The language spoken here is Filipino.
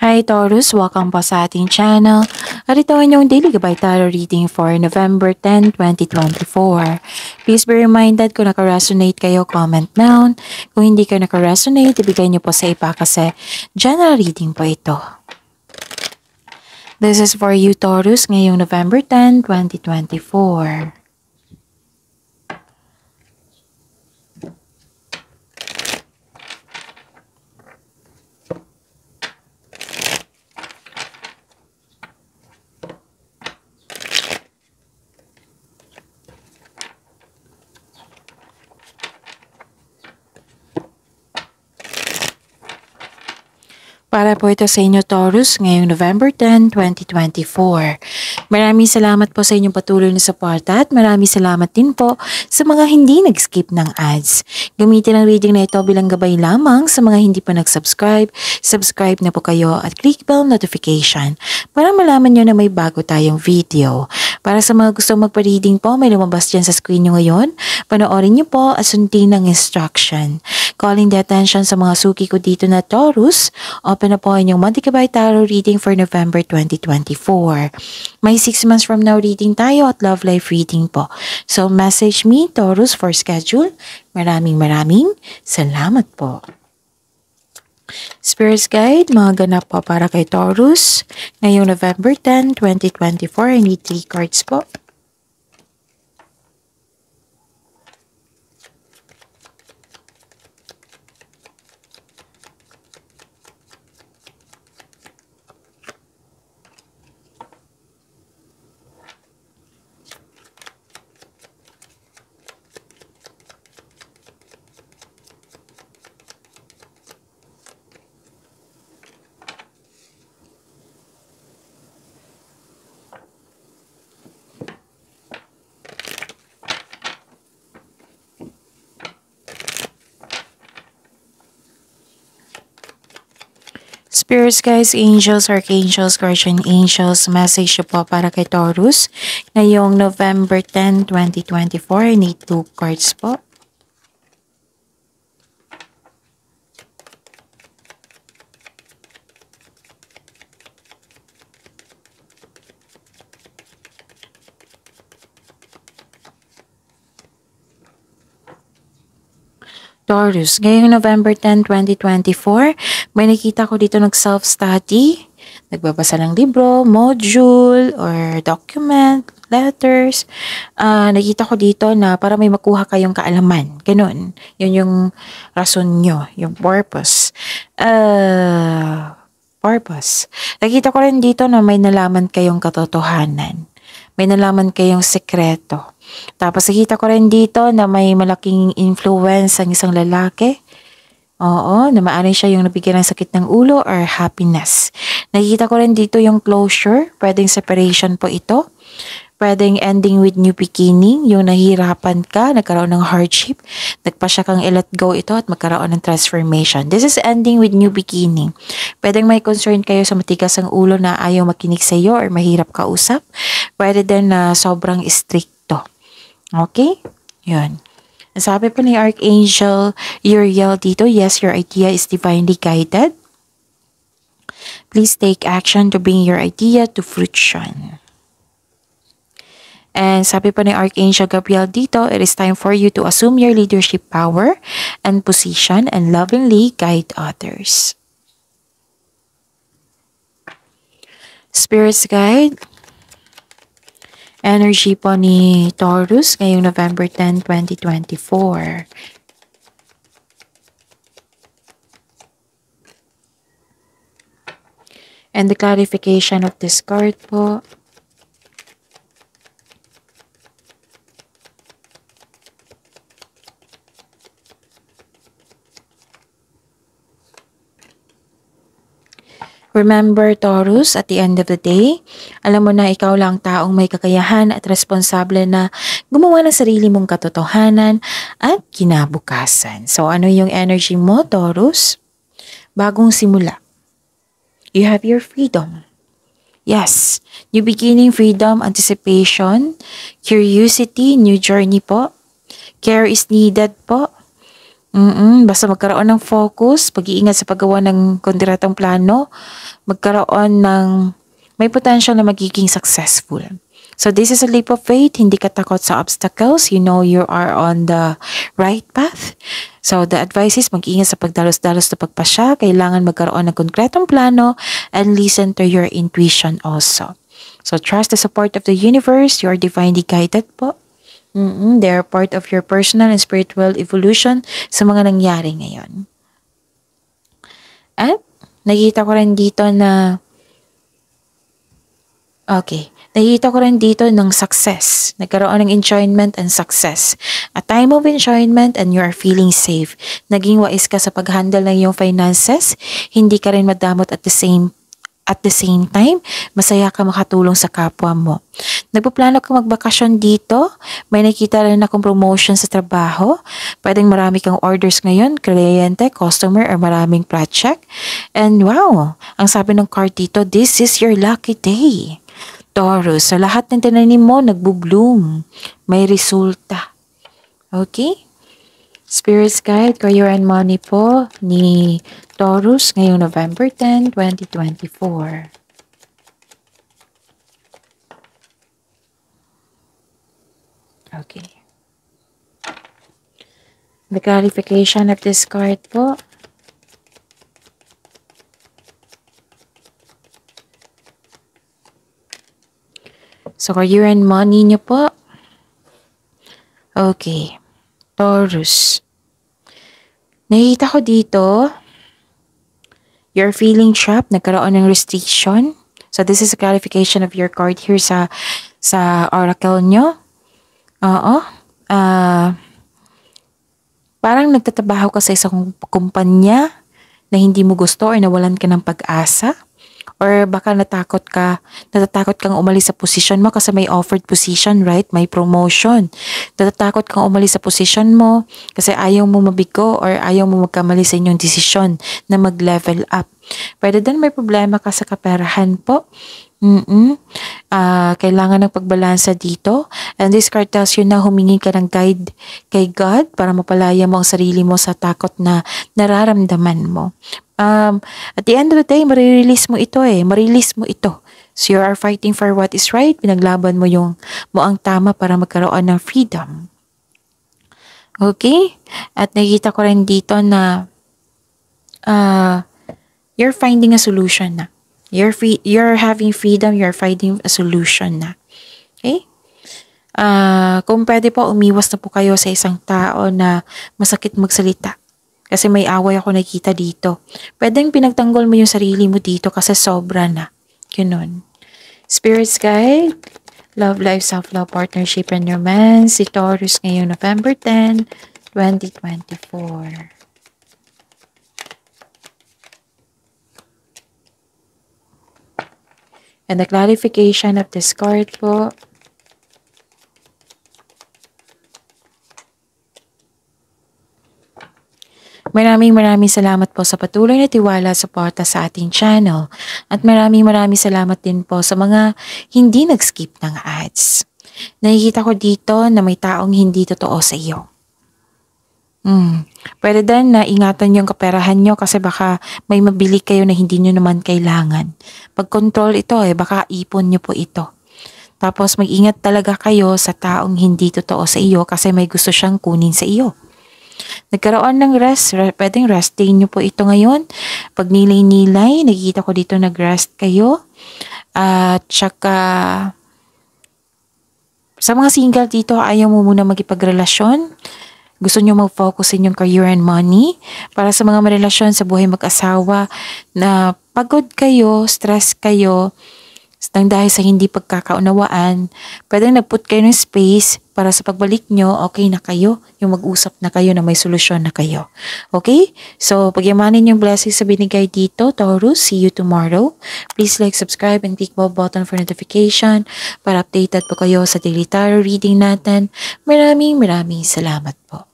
Hi Taurus, welcome po sa ating channel. At ito ang inyong daily gabay tarot reading for November 10, 2024. Please be reminded kung naka-resonate kayo, comment down. Kung hindi kayo naka-resonate, ibigay niyo po sa iba kasi general reading po ito. This is for you Taurus ngayong November 10, 2024. Para po ito sa inyo Taurus ngayong November 10, 2024. Maraming salamat po sa inyong patuloy na suporta at maraming salamat din po sa mga hindi nag-skip ng ads. Gamitin ang reading na ito bilang gabay lamang sa mga hindi pa nag-subscribe. Subscribe na po kayo at click bell notification para malaman nyo na may bago tayong video. Para sa mga gustong magpa-reading po, may lumabas dyan sa screen nyo ngayon. Panoorin nyo po at sundin ng instruction. Calling the attention sa mga suki ko dito na Taurus, open na po inyong monthly gabay tarot reading for November 2024. May 6 months from now reading tayo at love life reading po. So message me Taurus for schedule. Maraming salamat po. Spirits Guide, mga ganap po para kay Taurus. Ngayong November 10, 2024, I need 3 cards po. Spirits, guys, angels, archangels, guardian angels, message po para kay Taurus. Ngayong November 10, 2024, I need 2 cards po. Taurus, ngayong November 10, 2024, may nakita ko dito nag-self-study, nagbabasa ng libro, module, or document, letters. Nakita ko dito na para may makuha kayong kaalaman. Ganun. Yun yung rason nyo, yung purpose. Nakita ko rin dito na may nalaman kayong katotohanan. May nalaman kayong sekreto. Tapos nakita ko rin dito na may malaking influence ang isang lalaki. Oo, na maaaring siya yung nabigyan ng sakit ng ulo or happiness. Nakikita ko rin dito yung closure. Pwedeng separation po ito. Pwedeng ending with new beginning. Yung nahihirapan ka, nagkaroon ng hardship. Nagpasya kang i-let go ito at magkaroon ng transformation. This is ending with new beginning. Pwedeng may concern kayo sa matigas ang ulo na ayaw makinig sa iyo or mahirap kausap. Pwede din na sobrang stricto. Okay? Yun. Sabi po ni Archangel Uriel dito, yes, your idea is divinely guided. Please take action to bring your idea to fruition. And sabi po ni Archangel Gabriel dito, it is time for you to assume your leadership power and position and lovingly guide others. Spirits Guide, energy po ni Taurus ngayong November 10, 2024. And the clarification of this card po. Remember, Taurus, at the end of the day, alam mo na ikaw lang taong may kakayahan at responsable na gumawa ng sarili mong katotohanan at kinabukasan. So, ano yung energy mo, Taurus? Bagong simula. You have your freedom. Yes, new beginning, freedom, anticipation, curiosity, new journey po. Care is needed po. Basta magkaroon ng focus, pag-iingat sa paggawa ng konkretong plano, magkaroon ng may potential na magiging successful. So this is a leap of faith, hindi ka takot sa obstacles, you know you are on the right path. So the advice is mag-ingat sa pagdalos-dalos na pagpasya, kailangan magkaroon ng konkretong plano and listen to your intuition also. So trust the support of the universe, you are divinely guided po. They are part of your personal and spiritual evolution sa mga nangyari ngayon. At nakita ko rin dito na nakikita ko rin dito ng success. Nagkaroon ng enjoyment and success. A time of enjoyment and you are feeling safe. Naging wais ka sa pag-handle ng iyong finances. Hindi ka rin madamot at the same time, masaya ka makatulong sa kapwa mo. Nagpaplano ka magbakasyon dito. May nakita rin akong promotion sa trabaho. Pwedeng marami kang orders ngayon, kliyente, customer, or maraming project. And wow, ang sabi ng card dito, this is your lucky day. Taurus, sa lahat ng tinanim mo, nagbo-bloom. May resulta. Okay? Spirit's Guide, Career and Money po ni Taurus ngayong November 10, 2024. Okay. The clarification of this card po. So, career and money nyo po. Okay. Taurus. Nakita ko dito, you're feeling trapped, nagkaroon ng restriction. So, this is a clarification of your card here sa oracle nyo. Parang nagtatrabaho ka sa isang kumpanya na hindi mo gusto or nawalan ka ng pag-asa. Or baka natatakot kang umalis sa position mo kasi may offered position, right? May promotion. Natatakot kang umalis sa position mo kasi ayaw mo mabigo or ayaw mo magkamali sa inyong desisyon na mag-level up. Pwede din may problema ka sa kaperahan po. Kailangan ng pagbalansa dito. And this card tells you na humingi ka ng guide kay God para mapalaya mo ang sarili mo sa takot na nararamdaman mo. At the end of the day, marirelease mo ito. So you are fighting for what is right. Pinaglaban mo ang tama para magkaroon ng freedom. Okay? At nakikita ko rin dito na you're finding a solution na. You're having freedom, you're finding a solution na. Okay? Kung pwede po, umiwas na po kayo sa isang tao na masakit magsalita. Kasi may away ako nakita dito. Pwedeng pinagtanggol mo yung sarili mo dito kasi sobra na. Ganun. Spirit's Guide, Love Life, Self-Love, Partnership, and Romance. Si Taurus ngayong November 10, 2024. And the clarification of this card po. Maraming salamat po sa patuloy na tiwala at suporta sa ating channel. At maraming salamat din po sa mga hindi nag-skip ng ads. Nakikita ko dito na may taong hindi totoo sa iyo. Pwede din na ingatan yung kaperahan nyo kasi baka may mabili kayo na hindi nyo naman kailangan. Pag-control ito baka ipon nyo po ito. Tapos mag-ingat talaga kayo sa taong hindi totoo sa iyo kasi may gusto siyang kunin sa iyo. Nagkaroon ng rest, pwedeng rest day nyo po ito ngayon. Pag nilay-nilay, nakikita ko dito nag-rest kayo. At saka, sa mga single dito, ayaw mo muna magipagrelasyon. Gusto nyo mag-focus sa inyong career and money. Para sa mga marelasyon sa buhay mag-asawa na pagod kayo, stress kayo, nang dahil sa hindi pagkakaunawaan, pwedeng nag-put kayo ng space para sa pagbalik nyo, okay na kayo, yung mag-usap na kayo na may solusyon na kayo. Okay? So, pagyamanin yung blessings sa binigay dito, Taurus. See you tomorrow. Please like, subscribe, and click bell button for notification para updated po kayo sa daily tarot reading natin. Maraming salamat po.